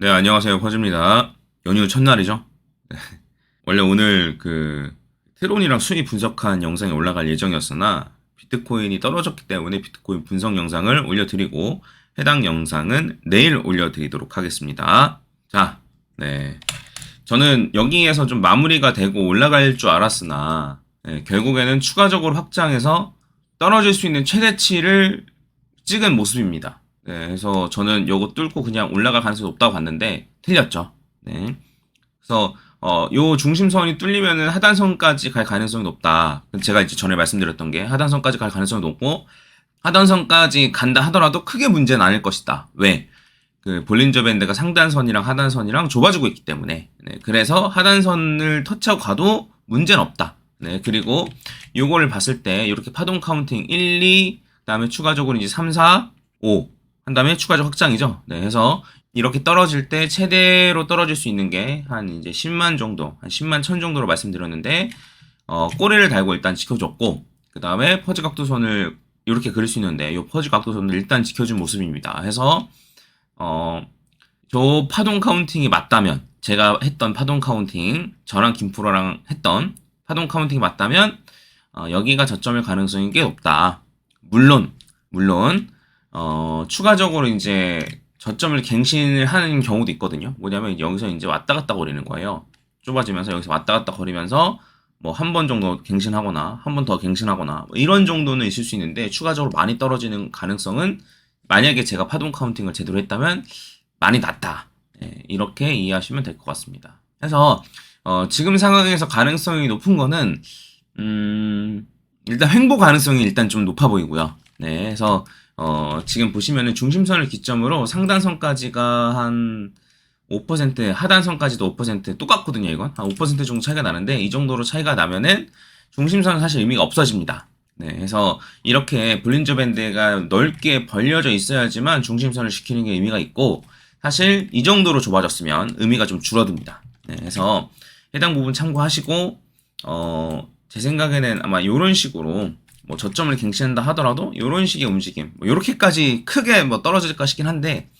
네, 안녕하세요. 퍼즈입니다. 연휴 첫날이죠? 네. 원래 오늘 트론이랑 순위 분석한 영상이 올라갈 예정이었으나 비트코인이 떨어졌기 때문에 비트코인 분석 영상을 올려드리고 해당 영상은 내일 올려드리도록 하겠습니다. 자, 네. 저는 여기에서 좀 마무리가 되고 올라갈 줄 알았으나 결국에는 추가적으로 확장해서 떨어질 수 있는 최대치를 찍은 모습입니다. 네, 그래서 저는 요거 뚫고 그냥 올라갈 가능성이 높다고 봤는데 틀렸죠. 네. 그래서 요 중심선이 뚫리면은 하단선까지 갈 가능성이 높다. 제가 이제 전에 말씀드렸던 게 하단선까지 갈 가능성이 높고 하단선까지 간다 하더라도 크게 문제는 아닐 것이다. 왜? 볼린저 밴드가 상단선이랑 하단선이랑 좁아지고 있기 때문에. 네, 그래서 하단선을 터치하고 가도 문제는 없다. 네, 그리고 요거를 봤을 때 이렇게 파동 카운팅 1, 2, 그다음에 추가적으로 이제 3, 4, 5 한 다음에 추가적 확장이죠. 네, 해서 이렇게 떨어질 때 최대로 떨어질 수 있는 게 한 이제 10만 정도, 한 10만 천 정도로 말씀드렸는데 꼬리를 달고 일단 지켜줬고 그 다음에 퍼즈 각도선을 이렇게 그릴 수 있는데 이 퍼즈 각도선을 일단 지켜준 모습입니다. 해서 저 파동 카운팅이 맞다면 제가 했던 파동 카운팅 저랑 김프로랑 했던 파동 카운팅이 맞다면 여기가 저점일 가능성이 꽤 높다. 물론 추가적으로 이제 저점을 갱신을 하는 경우도 있거든요. 뭐냐면 여기서 이제 왔다 갔다 거리는 거예요. 좁아지면서 여기서 왔다 갔다 거리면서 뭐 한 번 정도 갱신하거나 한 번 더 갱신하거나 뭐 이런 정도는 있을 수 있는데 추가적으로 많이 떨어지는 가능성은 만약에 제가 파동 카운팅을 제대로 했다면 많이 낮다. 이렇게 이해하시면 될 것 같습니다. 그래서 지금 상황에서 가능성이 높은 거는 일단 횡보 가능성이 일단 좀 높아 보이고요. 네, 그래서 지금 보시면은 중심선을 기점으로 상단선까지가 한 5%, 하단선까지도 5% 똑같거든요, 이건. 한 5% 정도 차이가 나는데, 이 정도로 차이가 나면은 중심선은 사실 의미가 없어집니다. 네, 그래서 이렇게 볼린저 밴드가 넓게 벌려져 있어야지만 중심선을 지키는 게 의미가 있고, 사실 이 정도로 좁아졌으면 의미가 좀 줄어듭니다. 네, 그래서 해당 부분 참고하시고, 제 생각에는 아마 이런 식으로 뭐 저점을 갱신한다 하더라도 이런 식의 움직임, 뭐 이렇게까지 크게 뭐 떨어질까 싶긴 한데,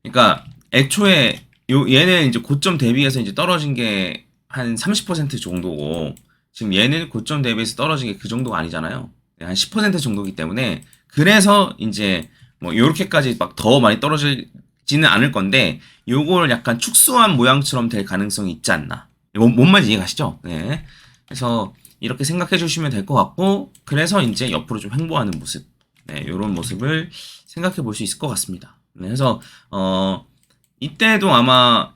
그러니까 애초에 얘는 이제 고점 대비해서 이제 떨어진 게 한 30% 정도고, 지금 얘는 고점 대비해서 떨어진 게 그 정도가 아니잖아요. 한 10% 정도기 때문에 그래서 이제 뭐 이렇게까지 막 더 많이 떨어지지는 않을 건데, 요걸 약간 축소한 모양처럼 될 가능성이 있지 않나. 뭔 말인지 이해가시죠? 네. 그래서 이렇게 생각해 주시면 될 것 같고, 그래서 이제 옆으로 좀 횡보하는 모습, 네, 요런 모습을 생각해 볼 수 있을 것 같습니다. 네, 그래서 이때도 아마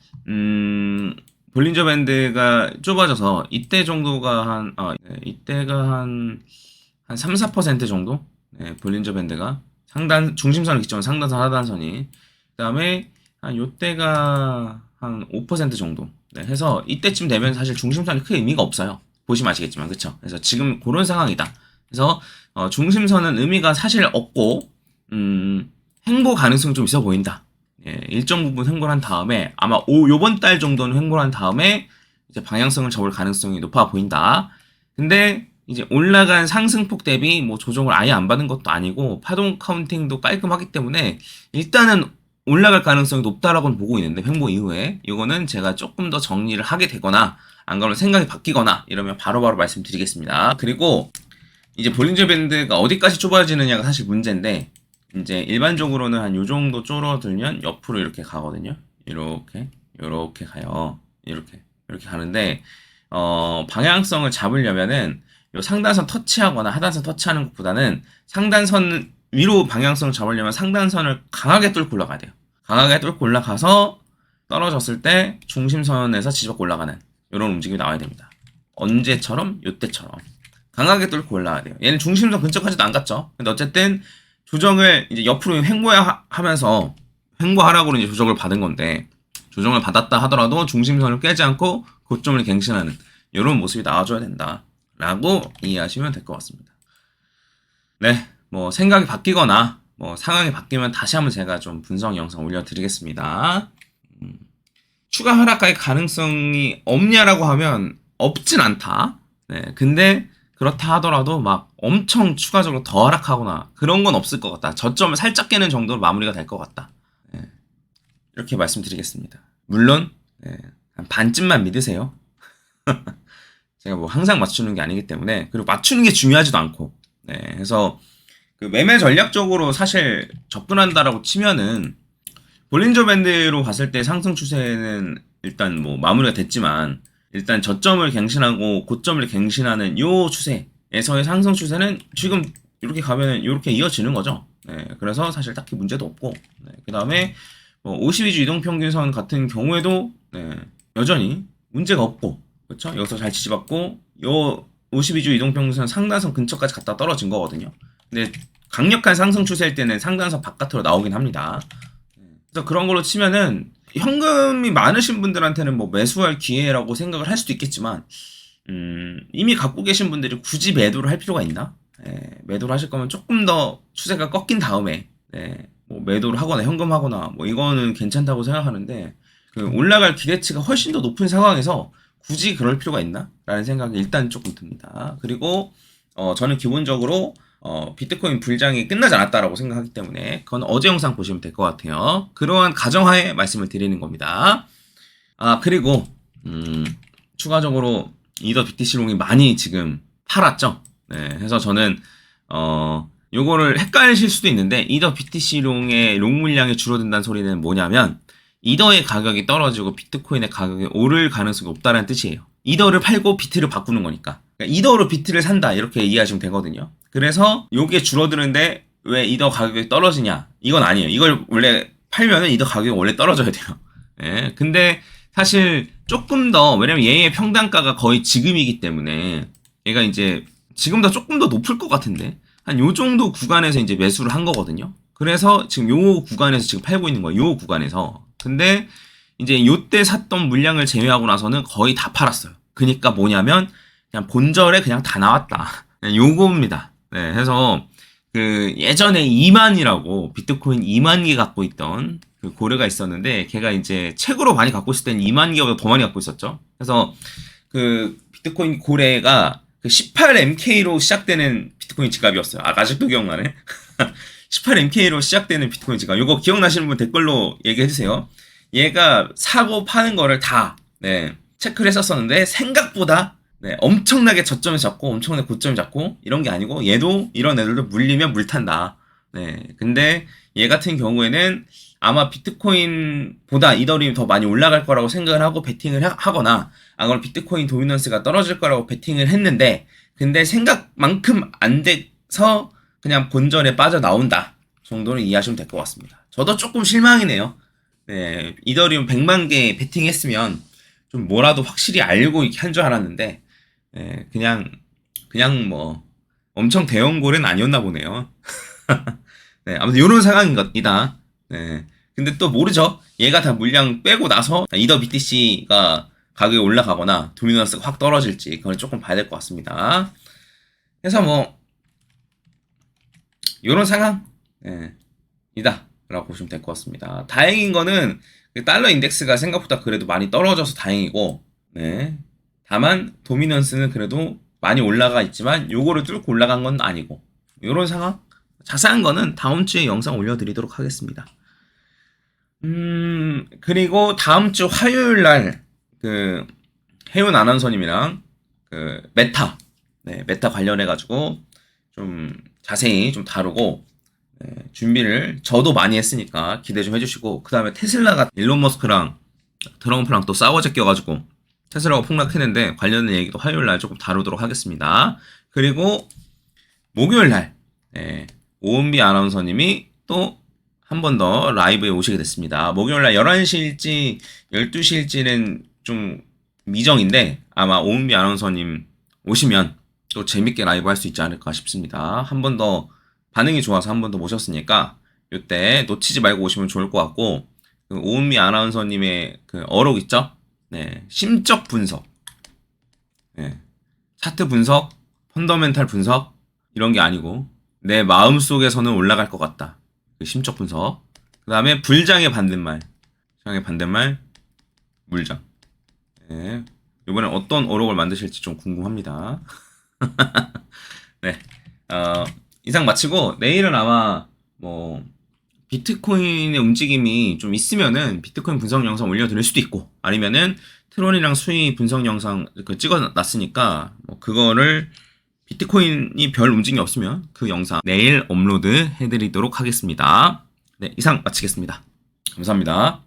볼린저 밴드가 좁아져서 이때 정도가 이때가 한 3, 4% 정도, 네, 볼린저 밴드가 중심선을 기점으로 상단선 하단선이, 그다음에 한 요때가 한 5% 정도, 네, 해서 이때쯤 되면 사실 중심선이 크게 의미가 없어요. 보시면 아시겠지만, 그쵸? 그래서 지금 그런 상황이다. 그래서 중심선은 의미가 사실 없고 횡보 가능성이 좀 있어 보인다. 예, 일정 부분 횡보를 한 다음에 아마 요번 달 정도는 횡보를 한 다음에 이제 방향성을 접을 가능성이 높아 보인다. 근데 이제 올라간 상승폭 대비 뭐 조정을 아예 안 받은 것도 아니고 파동 카운팅도 깔끔하기 때문에 일단은 올라갈 가능성이 높다라고는 보고 있는데, 횡보 이후에 이거는 제가 조금 더 정리를 하게 되거나 안 그러면 생각이 바뀌거나 이러면 바로바로 말씀드리겠습니다. 그리고 이제 볼린저 밴드가 어디까지 좁아지느냐가 사실 문제인데, 이제 일반적으로는 한 요 정도 줄어들면 옆으로 이렇게 가거든요. 이렇게 가요. 이렇게 가는데, 방향성을 잡으려면은 요 상단선 터치하거나 하단선 터치하는 것보다는 상단선 위로 방향성을 잡으려면 상단선을 강하게 뚫고 올라가야 돼요. 강하게 뚫고 올라가서 떨어졌을 때 중심선에서 지지받고 올라가는 이런 움직임이 나와야 됩니다. 언제처럼? 요때처럼 강하게 뚫고 올라가야 돼요. 얘는 중심선 근처까지도 안 갔죠. 근데 어쨌든 조정을 이제 옆으로 횡보하면서 횡보하라고 이제 조정을 받은 건데, 조정을 받았다 하더라도 중심선을 깨지 않고 고점을 갱신하는 이런 모습이 나와줘야 된다라고 이해하시면 될 것 같습니다. 네, 뭐 생각이 바뀌거나 뭐 상황이 바뀌면 다시 한번 제가 좀 분석 영상 올려드리겠습니다. 추가 하락할 가능성이 없냐라고 하면 없진 않다. 네, 근데 그렇다 하더라도 막 엄청 추가적으로 더 하락하거나 그런 건 없을 것 같다. 저점을 살짝 깨는 정도로 마무리가 될 것 같다. 네. 이렇게 말씀드리겠습니다. 물론 한 반쯤만 믿으세요. 제가 뭐 항상 맞추는 게 아니기 때문에, 그리고 맞추는 게 중요하지도 않고, 그래서 그 매매 전략적으로 사실 접근한다라고 치면은 볼린저 밴드로 봤을 때 상승 추세는 일단 뭐 마무리가 됐지만, 일단 저점을 갱신하고 고점을 갱신하는 요 추세에서의 상승 추세는 지금 이렇게 가면은 이렇게 이어지는 거죠. 그래서 사실 딱히 문제도 없고, 그 다음에 뭐 52주 이동평균선 같은 경우에도 여전히 문제가 없고, 그렇죠? 여기서 잘 지지받고 요 52주 이동평균선 상단선 근처까지 갔다 떨어진 거거든요. 근데 강력한 상승 추세일 때는 상단선 바깥으로 나오긴 합니다. 그래서 그런 걸로 치면은 현금이 많으신 분들한테는 뭐 매수할 기회라고 생각을 할 수도 있겠지만, 이미 갖고 계신 분들이 굳이 매도를 할 필요가 있나? 매도를 하실 거면 조금 더 추세가 꺾인 다음에 뭐 매도를 하거나 현금하거나 뭐 이거는 괜찮다고 생각하는데, 그 올라갈 기대치가 훨씬 더 높은 상황에서 굳이 그럴 필요가 있나? 라는 생각이 일단 조금 듭니다. 그리고 저는 기본적으로 비트코인 불장이 끝나지 않았다라고 생각하기 때문에 그건 어제 영상 보시면 될 것 같아요. 그러한 가정하에 말씀을 드리는 겁니다. 그리고 추가적으로 이더 BTC롱이 많이 지금 팔았죠. 그래서 저는 요거를 헷갈리실 수도 있는데, 이더 BTC롱의 롱 물량이 줄어든다는 소리는 뭐냐면 이더의 가격이 떨어지고 비트코인의 가격이 오를 가능성이 없다는 뜻이에요. 이더를 팔고 비트를 바꾸는 거니까. 그러니까 이더로 비트를 산다 이렇게 이해하시면 되거든요. 그래서 요게 줄어드는데 왜 이더 가격이 떨어지냐? 이건 아니에요. 이걸 원래 팔면은 이더 가격이 원래 떨어져야 돼요. 근데 사실 조금 더, 왜냐면 얘의 평단가가 거의 지금이기 때문에 얘가 이제 지금보다 조금 더 높을 것 같은데 한 요 정도 구간에서 이제 매수를 한 거거든요. 그래서 지금 요 구간에서 지금 팔고 있는 거예요. 요 구간에서. 근데 이제 요때 샀던 물량을 제외하고 나서는 거의 다 팔았어요. 그니까 뭐냐면 그냥 본절에 그냥 다 나왔다. 요겁니다. 그래서 그 예전에 이만이라고 비트코인 2만 개 갖고 있던 그 고래가 있었는데, 걔가 이제 책으로 많이 갖고 있을 때는 2만 개보다 더 많이 갖고 있었죠. 그래서 그 비트코인 고래가 그 18MK로 시작되는 비트코인 지갑이었어요. 아직도 기억나네. 18MK로 시작되는 비트코인 지갑. 요거 기억나시는 분 댓글로 얘기해주세요. 얘가 사고 파는 거를 다 체크를 했었었는데, 생각보다 엄청나게 저점을 잡고 엄청나게 고점을 잡고 이런 게 아니고, 얘도 이런 애들도 물리면 물탄다. 근데 얘 같은 경우에는 아마 비트코인보다 이더리움이 더 많이 올라갈 거라고 생각을 하고 베팅을 하거나, 그럼 비트코인 도미넌스가 떨어질 거라고 베팅을 했는데, 근데 생각만큼 안 돼서 그냥 본전에 빠져나온다 정도는 이해하시면 될 것 같습니다. 저도 조금 실망이네요. 이더리움 100만 개 베팅했으면 좀 뭐라도 확실히 알고 이렇게 한 줄 알았는데, 그냥 뭐 엄청 대형 고래는 아니었나 보네요. 아무튼 이런 상황입니다. 근데 또 모르죠. 얘가 다 물량 빼고 나서 이더 BTC가 가격이 올라가거나 도미넌스가 확 떨어질지, 그걸 조금 봐야 될 것 같습니다. 그래서 뭐 이런 상황 이다 라고 보시면 될 것 같습니다. 다행인 거는 달러 인덱스가 생각보다 그래도 많이 떨어져서 다행이고, 다만 도미넌스는 그래도 많이 올라가 있지만 요거를 뚫고 올라간 건 아니고, 요런 상황. 자세한 거는 다음 주에 영상 올려드리도록 하겠습니다. 그리고 다음 주 화요일 날 그 해운 아나운서님이랑 그 메타 관련해가지고 좀 자세히 좀 다루고, 준비를 저도 많이 했으니까 기대 좀 해주시고, 그 다음에 테슬라가 일론 머스크랑 트럼프랑 또 싸워 제껴가지고 테슬라가 폭락했는데 관련된 얘기도 화요일 날 조금 다루도록 하겠습니다. 그리고 목요일 날 오은비 아나운서님이 또 한 번 더 라이브에 오시게 됐습니다. 목요일 날 11시일지 12시일지는 좀 미정인데, 아마 오은비 아나운서님 오시면 또 재밌게 라이브 할 수 있지 않을까 싶습니다. 한 번 더 반응이 좋아서 한 번 더 모셨으니까 이때 놓치지 말고 오시면 좋을 것 같고, 그 오은미 아나운서님의 그 어록 있죠? 심적 분석, 차트 분석, 펀더멘탈 분석 이런 게 아니고 내 마음 속에서는 올라갈 것 같다. 그 심적 분석. 그 다음에 불장의 반대말, 장의 반대말 물장. 이번엔 어떤 어록을 만드실지 좀 궁금합니다. 이상 마치고 내일은 아마 뭐 비트코인의 움직임이 좀 있으면은 비트코인 분석 영상 올려드릴 수도 있고, 아니면은 트론이랑 수익 분석 영상 찍어놨으니까 뭐 그거를 비트코인이 별 움직임이 없으면 그 영상 내일 업로드 해드리도록 하겠습니다. 네, 이상 마치겠습니다. 감사합니다.